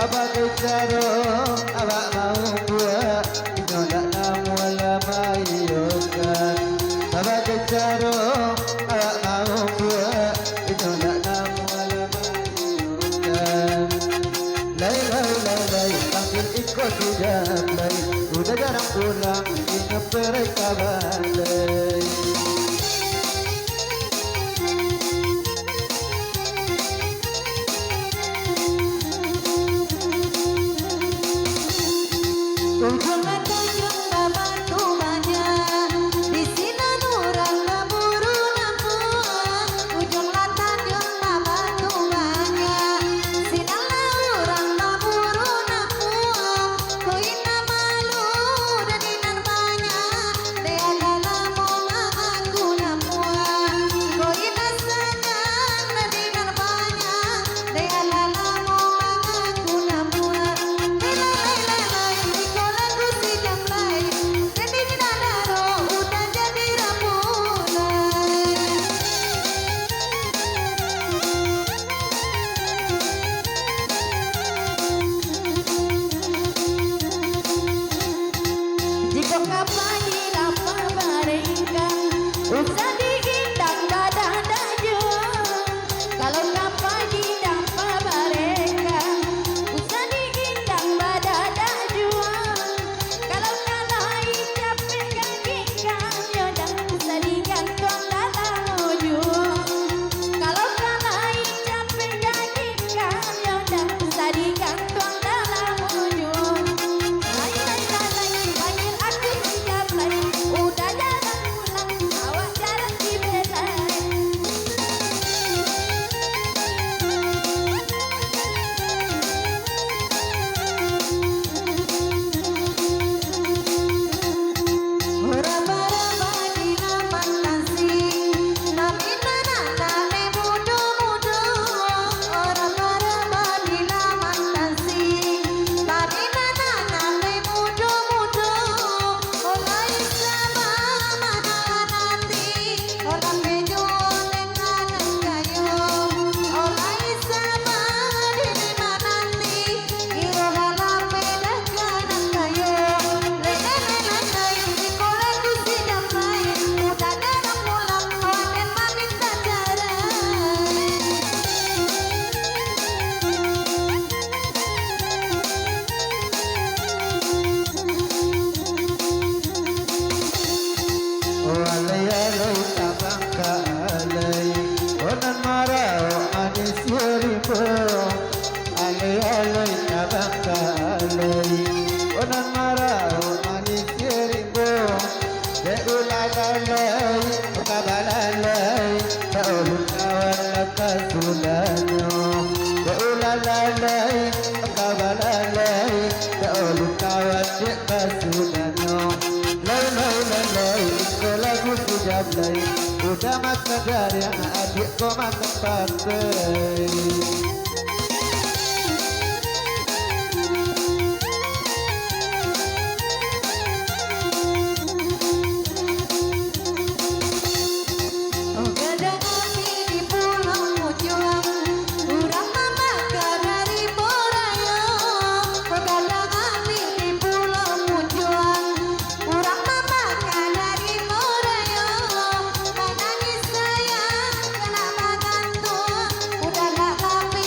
Bagai caro awak mau buat Ino tak namu alamai yokan Bagai caro awak mau buat Ino tak namu alamai yokan Lai lai lai lai panggil ikut tidak lai Udah jarang pulang ingat mereka balai Ujung tunjuk batu banyak di sini nurang buru namu. Ujung tunjuk batu banyak sinar nurang buru namu. Koina malu dan inan banyak dia dalam aku namu. Koina sayang dan inan banyak dia dalam aku namu. Usah digendang dada daju kalau ngapa dapat mereka usah digendang dada daju kalau kalai capek kaki kami dan usah digantung dalam ujung kalau kalai capek kaki kami dan usah digantung dalam ujung lai lai lai panggil aku siap lai udah jalan pulang awak jalan di belai raba-raba di laman nasi nami nana ne mudu-mudu raba-raba di laman nasi nami nana ne mudu-mudu olai sama mana nanti orang bejo dengan kayu olai sama di mana nanti iro halam dengan kayu lele di koleku sidang lain udah dalam pulang kawan manis sajaran Alay alay tabang ka alay Onan marao manis yuripo Alay alay tabang ka alay Onan marao manis yuripo De ulalalay kabalalay Taulun kawan nakasulanyo De ulalalay kabalalay Taulun kawan nakasulanyo Lai lai lai lai lagu sudah mulai udah makan dari adik kau makan pantai Gadang api di pulau Mujuang urang mama dari Boraya gadang api di pulau Mujuang urang mama dari Boraya kanani sayang kenapa gantung udah gak tapi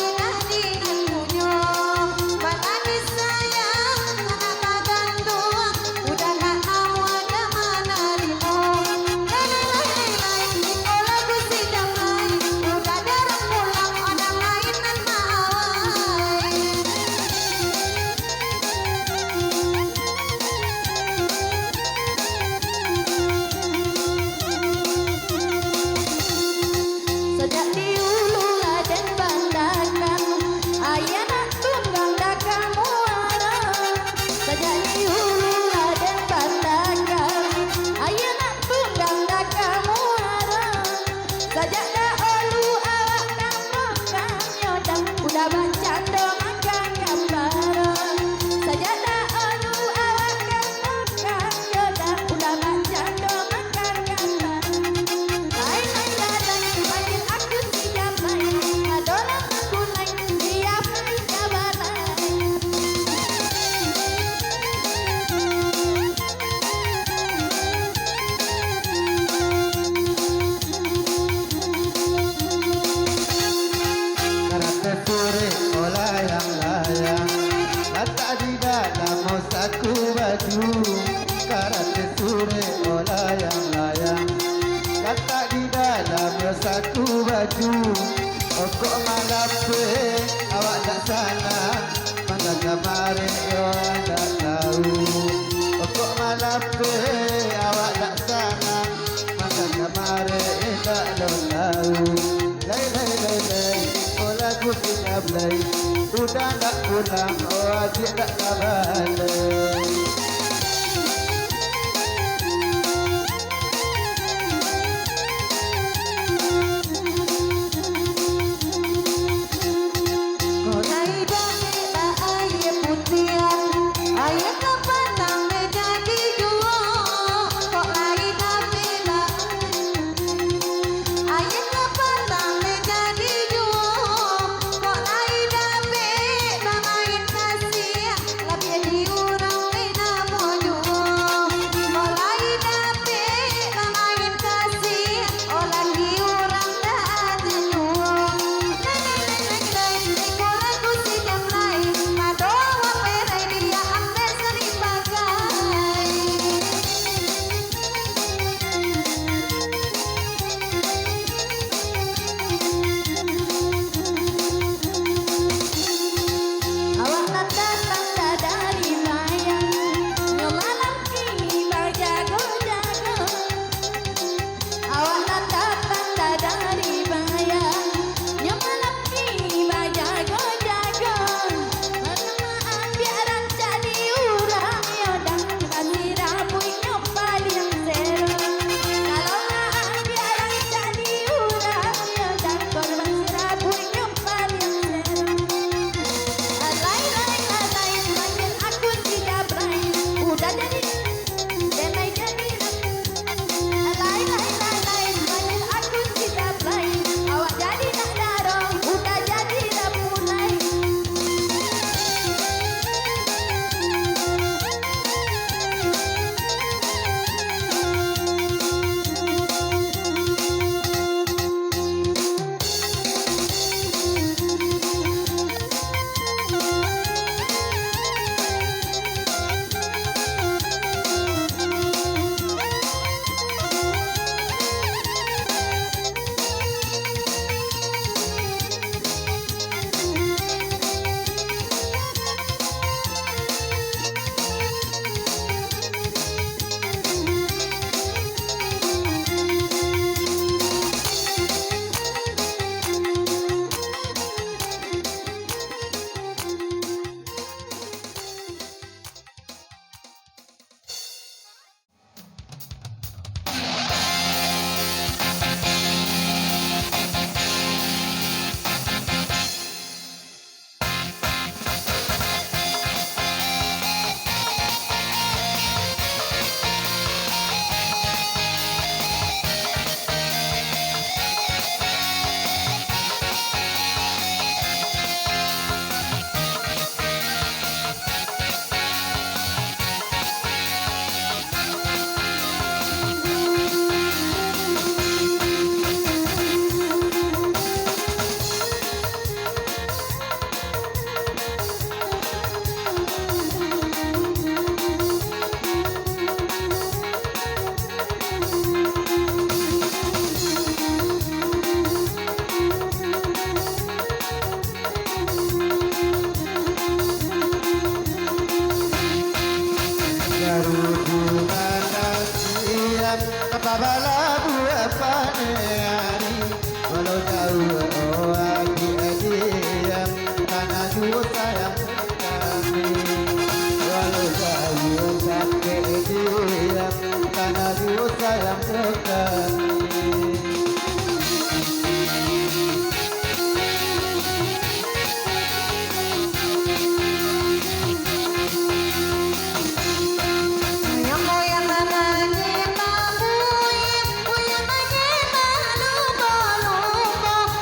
Udah nggak pulang, oh adik tak kabar.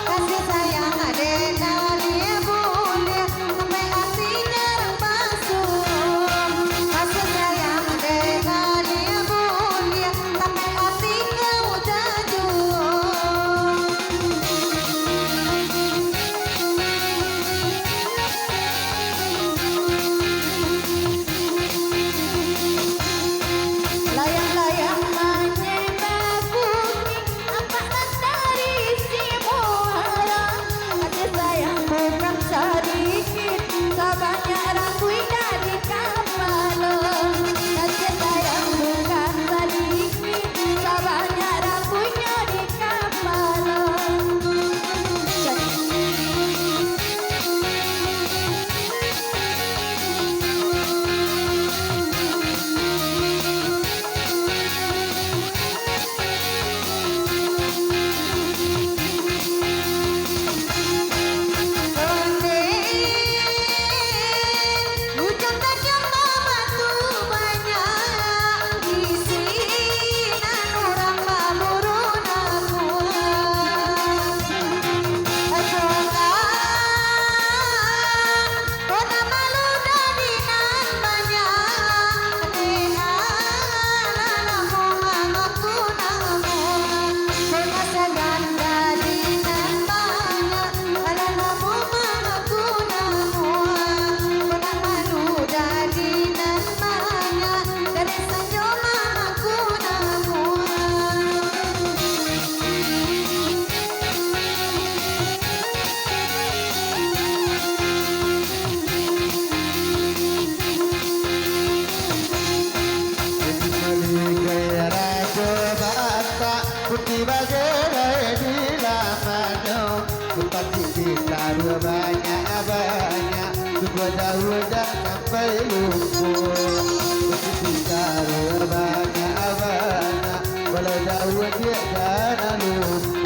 Kasih sayang adek dari bunda sampai Kedua jauh dan sampai lumpur Bicara banyak-banyak Walau jauh dia jangan lupa